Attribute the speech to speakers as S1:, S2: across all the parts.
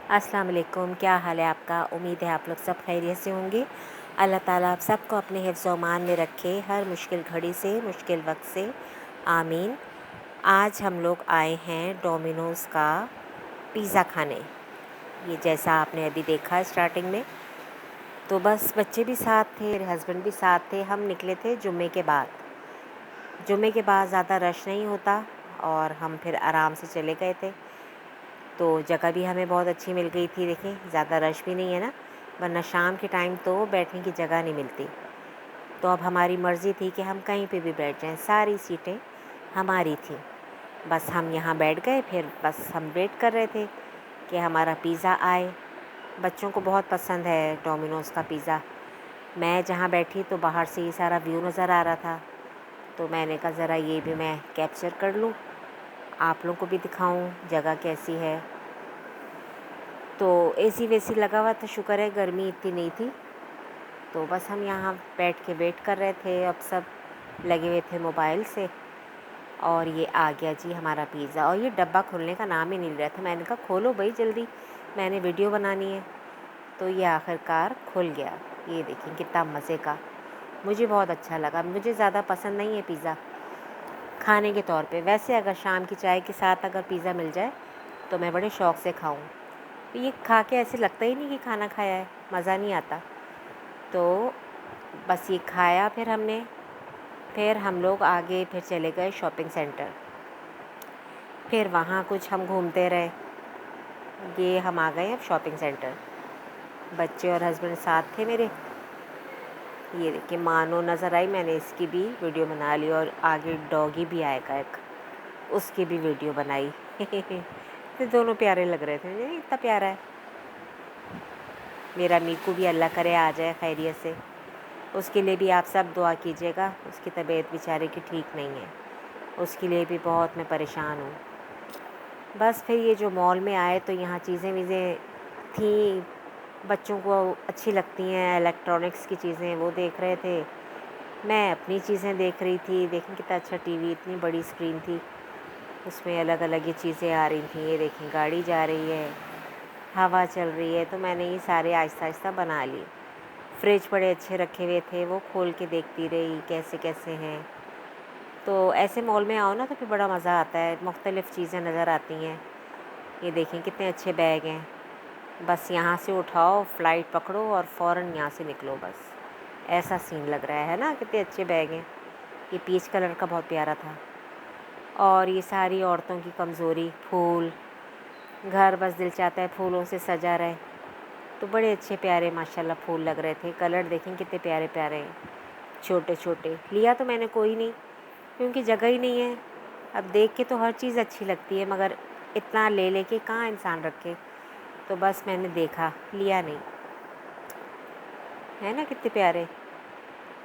S1: السلام علیکم، کیا حال ہے آپ کا؟ امید ہے آپ لوگ سب خیریت سے ہوں گے۔ اللہ تعالیٰ آپ سب کو اپنے حفظ و امان میں رکھے، ہر مشکل گھڑی سے، مشکل وقت سے، آمین۔ آج ہم لوگ آئے ہیں ڈومینوز کا پیزا کھانے۔ یہ جیسا آپ نے ابھی دیکھا اسٹارٹنگ میں، تو بس بچے بھی ساتھ تھے، میرے ہسبینڈ بھی ساتھ تھے۔ ہم نکلے تھے جمعے کے بعد۔ جمعے کے بعد زیادہ رش نہیں ہوتا اور ہم پھر آرام سے چلے گئے تھے، تو جگہ بھی ہمیں بہت اچھی مل گئی تھی۔ دیکھیں زیادہ رش بھی نہیں ہے نا، ورنہ شام کے ٹائم تو بیٹھنے کی جگہ نہیں ملتی۔ تو اب ہماری مرضی تھی کہ ہم کہیں پہ بھی بیٹھ جائیں، ساری سیٹیں ہماری تھیں۔ بس ہم یہاں بیٹھ گئے، پھر بس ہم ویٹ کر رہے تھے کہ ہمارا پیزا آئے۔ بچوں کو بہت پسند ہے ڈومینوز کا پیزا۔ میں جہاں بیٹھی تو باہر سے یہ سارا ویو نظر آ رہا تھا، تو میں نے کہا ذرا یہ بھی میں کیپچر کر لوں، آپ لوگوں کو بھی دکھاؤں جگہ کیسی ہے۔ تو اے سی وے سی لگا ہوا تھا، شکر ہے گرمی اتنی نہیں تھی۔ تو بس ہم یہاں بیٹھ کے ویٹ کر رہے تھے، اب سب لگے ہوئے تھے موبائل سے، اور یہ آ گیا جی ہمارا پیزا۔ اور یہ ڈبہ کھلنے کا نام ہی نہیں لے رہا تھا۔ میں نے کہا کھولو بھائی جلدی، میں نے ویڈیو بنانی ہے۔ تو یہ آخر کار کھل گیا۔ یہ دیکھیں کتنا مزے کا، مجھے بہت اچھا لگا۔ مجھے زیادہ پسند نہیں ہے پیزا کھانے کے طور پہ، ویسے اگر شام کی چائے کے ساتھ اگر پیزا مل جائے تو میں بڑے شوق سے کھاؤں۔ یہ کھا کے ایسے لگتا ہی نہیں کہ کھانا کھایا ہے، مزہ نہیں آتا۔ تو بس یہ کھایا پھر ہم نے، پھر ہم لوگ آگے پھر چلے گئے شاپنگ سینٹر۔ پھر وہاں کچھ ہم گھومتے رہے۔ یہ ہم آ گئے اب شاپنگ سینٹر، بچے اور ہسبینڈ ساتھ تھے میرے۔ یہ دیکھیں مانو نظر آئی، میں نے اس کی بھی ویڈیو بنا لی، اور آگے ڈاگی بھی آئے گا ایک، اس کی بھی ویڈیو بنائی۔ دونوں پیارے لگ رہے تھے، اتنا پیارا ہے میرا میکو بھی، اللہ کرے آ جائے خیریت سے۔ اس کے لیے بھی آپ سب دعا کیجیے گا، اس کی طبیعت بیچارے کی ٹھیک نہیں ہے، اس کے لیے بھی بہت میں پریشان ہوں۔ بس پھر یہ جو مال میں آئے تو یہاں چیزیں ویزیں تھیں، بچوں کو اچھی لگتی ہیں، الیکٹرانکس کی چیزیں وہ دیکھ رہے تھے، میں اپنی چیزیں دیکھ رہی تھی۔ دیکھیں کتنا اچھا ٹی وی، اتنی بڑی اسکرین تھی، اس میں الگ الگ یہ چیزیں آ رہی تھیں۔ یہ دیکھیں گاڑی جا رہی ہے، ہوا چل رہی ہے، تو میں نے یہ سارے آہستہ آہستہ بنا لی۔ فریج بڑے اچھے رکھے ہوئے تھے، وہ کھول کے دیکھتی رہی کیسے کیسے ہیں۔ تو ایسے مال میں آؤ نا تو پھر بڑا مزہ آتا ہے، مختلف چیزیں نظر آتی ہیں۔ یہ دیکھیں کتنے اچھے بیگ ہیں، بس یہاں سے اٹھاؤ، فلائٹ پکڑو اور فوراً یہاں سے نکلو، بس ایسا سین لگ رہا ہے نا، کتنے اچھے بیگ ہیں۔ یہ پیچ کلر کا بہت پیارا تھا۔ اور یہ ساری عورتوں کی کمزوری، پھول، گھر بس دل چاہتا ہے پھولوں سے سجا رہے، تو بڑے اچھے پیارے ماشاءاللہ پھول لگ رہے تھے۔ کلر دیکھیں کتنے پیارے پیارے ہیں، چھوٹے چھوٹے۔ لیا تو میں نے کوئی نہیں کیونکہ جگہ ہی نہیں ہے۔ اب دیکھ کے تو ہر چیز اچھی لگتی ہے، مگر اتنا لے لے کے کہاں انسان رکھے، تو بس میں نے دیکھا، لیا نہیں۔ ہے نا کتنے پیارے۔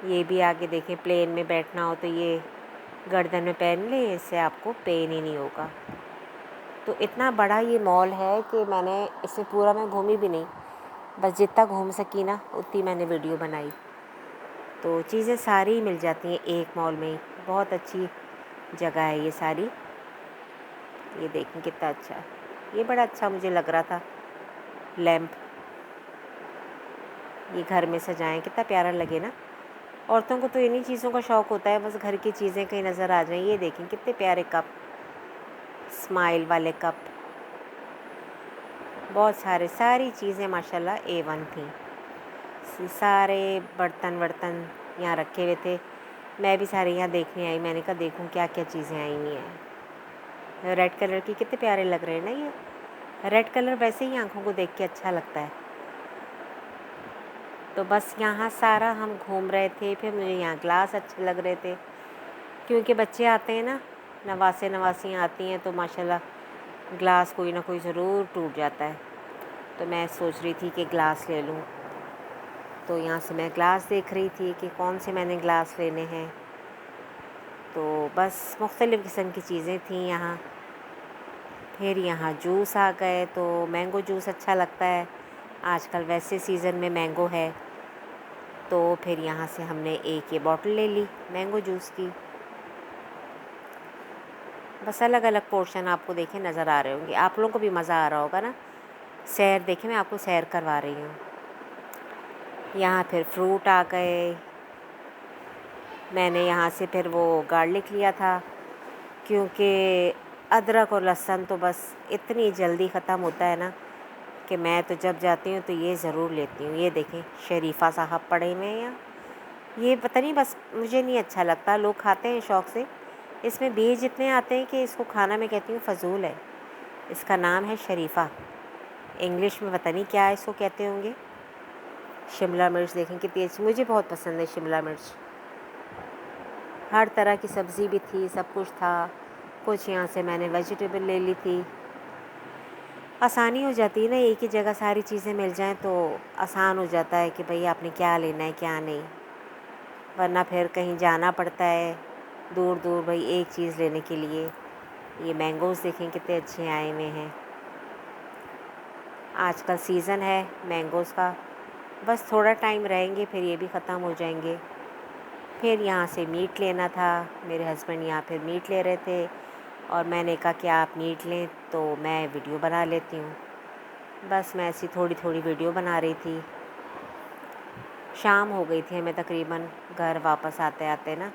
S1: یہ بھی آگے دیکھیں، پلین میں بیٹھنا ہو تو یہ گردن میں پہن لیں، اس سے آپ کو پین ہی نہیں ہوگا۔ تو اتنا بڑا یہ مال ہے کہ میں نے اس میں پورا میں گھومی بھی نہیں، بس جتنا گھوم سکی نا اتنی میں نے ویڈیو بنائی۔ تو چیزیں ساری مل جاتی ہیں ایک مال میں ہی، بہت اچھی جگہ ہے یہ ساری۔ یہ دیکھیں کتنا اچھا ہے، یہ بڑا اچھا مجھے لگ رہا تھا لیمپ، یہ گھر میں سجائیں کتنا پیارا لگے نا۔ عورتوں کو تو انہی چیزوں کا شوق ہوتا ہے، بس گھر کی چیزیں کہیں نظر آ جائیں۔ یہ دیکھیں کتنے پیارے کپ، اسمائل والے کپ، بہت سارے، ساری چیزیں ماشاءاللہ A1 تھیں۔ سارے برتن ورتن یہاں رکھے ہوئے تھے، میں بھی سارے یہاں دیکھنے آئی۔ میں نے کہا دیکھوں کیا کیا چیزیں آئی ہوئی ہیں۔ ریڈ کلر کی کتنے پیارے لگ رہے ہیں نا، یہ ریڈ کلر ویسے ہی آنکھوں کو دیکھ کے اچھا لگتا ہے۔ تو بس یہاں سارا ہم گھوم رہے تھے، پھر مجھے یہاں گلاس اچھے لگ رہے تھے، کیونکہ بچے آتے ہیں نا، نواسے نواسیاں آتی ہیں، تو ماشاءاللہ گلاس کوئی نہ کوئی ضرور ٹوٹ جاتا ہے، تو میں سوچ رہی تھی کہ گلاس لے لوں۔ تو یہاں سے میں گلاس دیکھ رہی تھی کہ کون سے میں نے گلاس لینے ہیں، تو بس مختلف قسم کی چیزیں تھیں یہاں۔ پھر یہاں جوس آ گئے، تو مینگو جوس اچھا لگتا ہے آج کل، ویسے سیزن میں مینگو ہے، تو پھر یہاں سے ہم نے ایک یہ بوٹل لے لی مینگو جوس کی۔ بس الگ الگ پورشن آپ کو دیکھیں نظر آ رہے ہوں گے، آپ لوگوں کو بھی مزہ آ رہا ہوگا نا، سیر دیکھیں، میں آپ کو سیر کروا رہی ہوں. یہاں پھر فروٹ آ گئے. میں نے یہاں سے پھر وہ گارلک لیا تھا، کیونکہ ادرک اور لہسن تو بس اتنی جلدی ختم ہوتا ہے نا کہ میں تو جب جاتی ہوں تو یہ ضرور لیتی ہوں. یہ دیکھیں شریفہ صاحب پڑے ہوئے ہیں یہاں. یہ پتہ نہیں، بس مجھے نہیں اچھا لگتا. لوگ کھاتے ہیں شوق سے. اس میں بیج اتنے آتے ہیں کہ اس کو کھانا میں کہتی ہوں فضول ہے. اس کا نام ہے شریفہ، انگلش میں پتہ نہیں کیا اس کو کہتے ہوں گے. شملہ مرچ دیکھیں کتنی اچھی، مجھے بہت پسند ہے شملہ مرچ. ہر طرح کی سبزی بھی تھی، سب کچھ تھا. کچھ یہاں سے میں نے ویجیٹیبل لے لی تھی. آسانی ہو جاتی ہے نا، ایک ہی جگہ ساری چیزیں مل جائیں تو آسان ہو جاتا ہے کہ بھئی آپ نے کیا لینا ہے کیا نہیں. ورنہ پھر کہیں جانا پڑتا ہے دور دور بھئی ایک چیز لینے کے لیے. یہ مینگوز دیکھیں کتنے اچھے آئے ہوئے ہیں. آج کل سیزن ہے مینگوز کا. بس تھوڑا ٹائم رہیں گے پھر یہ بھی ختم ہو جائیں گے. پھر یہاں سے میٹ لینا تھا. میرے ہسبینڈ یہاں پھر میٹ لے رہے تھے اور میں نے کہا کہ آپ میٹ لیں تو میں ویڈیو بنا لیتی ہوں. بس میں ایسی تھوڑی تھوڑی ویڈیو بنا رہی تھی. شام ہو گئی تھی ہمیں تقریباً گھر واپس آتے آتے نا،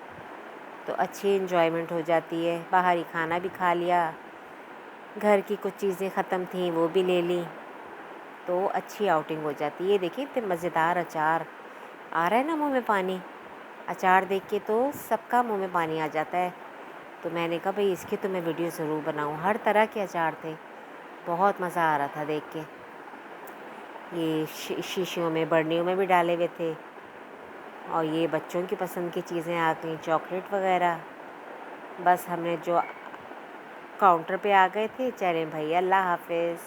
S1: تو اچھی انجوائمنٹ ہو جاتی ہے. باہر ہی کھانا بھی کھا لیا، گھر کی کچھ چیزیں ختم تھیں وہ بھی لے لیں تو اچھی آؤٹنگ ہو جاتی ہے. یہ دیکھیں اتنے مزیدار اچار آ رہا ہے نا منہ میں پانی. اچار دیکھ کے تو سب کا منہ میں پانی آ جاتا ہے. تو میں نے کہا بھئی اس کی تو میں ویڈیو ضرور بناؤں. ہر طرح کے اچار تھے، بہت مزہ آ رہا تھا دیکھ کے. یہ شیشیوں میں برنیوں میں بھی ڈالے ہوئے تھے. اور یہ بچوں کی پسند کی چیزیں آ گئیں، چاکلیٹ وغیرہ. بس ہم نے جو کاؤنٹر پہ آ گئے تھے، چلیں بھئی اللہ حافظ.